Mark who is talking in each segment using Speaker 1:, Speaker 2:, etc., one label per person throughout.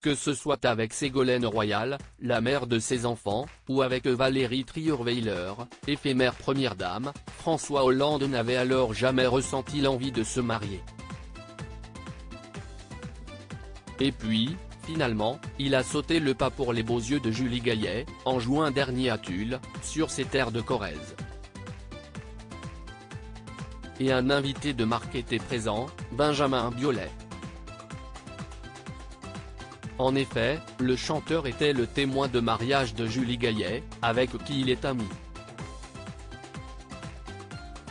Speaker 1: Que ce soit avec Ségolène Royal, la mère de ses enfants, ou avec Valérie Trierweiler, éphémère première dame, François Hollande n'avait alors jamais ressenti l'envie de se marier. Et puis, finalement, il a sauté le pas pour les beaux yeux de Julie Gaillet, en juin dernier à Tulle, sur ses terres de Corrèze. Et un invité de marque était présent, Benjamin Biolay. En effet, le chanteur était le témoin de mariage de Julie Gaillet, avec qui il est ami.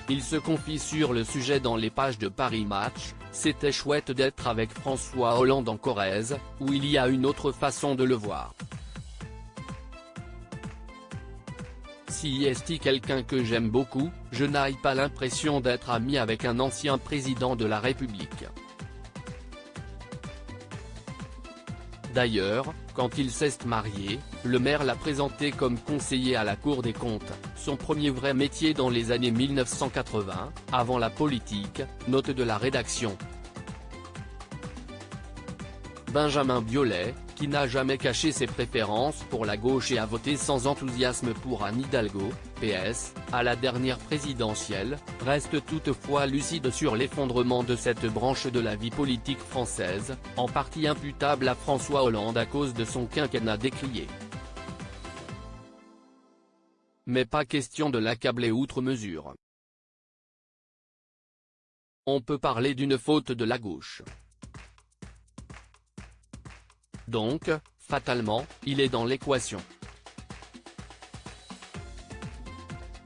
Speaker 1: Il se confie sur le sujet dans les pages de Paris Match: c'était chouette d'être avec François Hollande en Corrèze, où il y a une autre façon de le voir. Si est quelqu'un que j'aime beaucoup, je n'ai pas l'impression d'être ami avec un ancien président de la République. D'ailleurs, quand il s'est marié, le maire l'a présenté comme conseiller à la Cour des comptes, son premier vrai métier dans les années 1980, avant la politique, note de la rédaction. Benjamin Biolay, qui n'a jamais caché ses préférences pour la gauche et a voté sans enthousiasme pour Anne Hidalgo, PS, à la dernière présidentielle, reste toutefois lucide sur l'effondrement de cette branche de la vie politique française, en partie imputable à François Hollande à cause de son quinquennat décrié. Mais pas question de l'accabler outre mesure. On peut parler d'une faute de la gauche. Donc, fatalement, il est dans l'équation.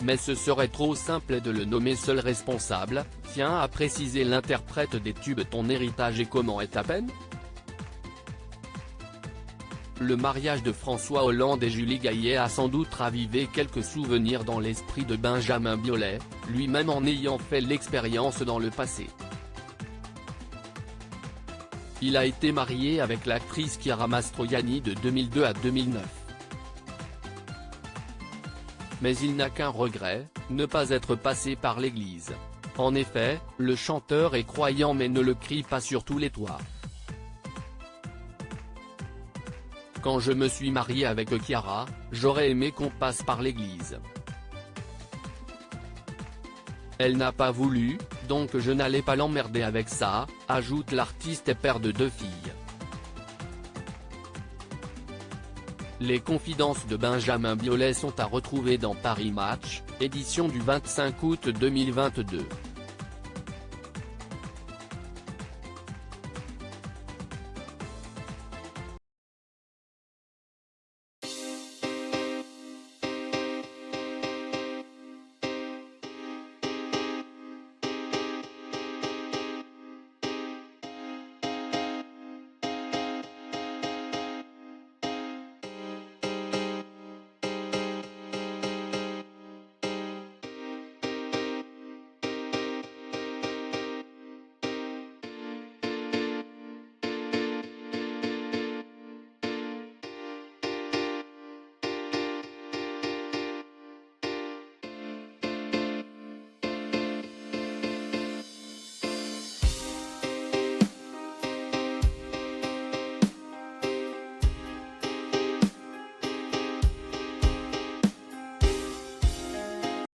Speaker 1: Mais ce serait trop simple de le nommer seul responsable, tient à préciser l'interprète des tubes Ton héritage et Comment est ta peine ? Le mariage de François Hollande et Julie Gaillet a sans doute ravivé quelques souvenirs dans l'esprit de Benjamin Biolay, lui-même en ayant fait l'expérience dans le passé. Il a été marié avec l'actrice Chiara Mastroianni de 2002 à 2009. Mais il n'a qu'un regret, ne pas être passé par l'église. En effet, le chanteur est croyant mais ne le crie pas sur tous les toits. Quand je me suis marié avec Chiara, j'aurais aimé qu'on passe par l'église. Elle n'a pas voulu, donc je n'allais pas l'emmerder avec ça, ajoute l'artiste et père de 2 filles. Les confidences de Benjamin Biolay sont à retrouver dans Paris Match, édition du 25 août 2022.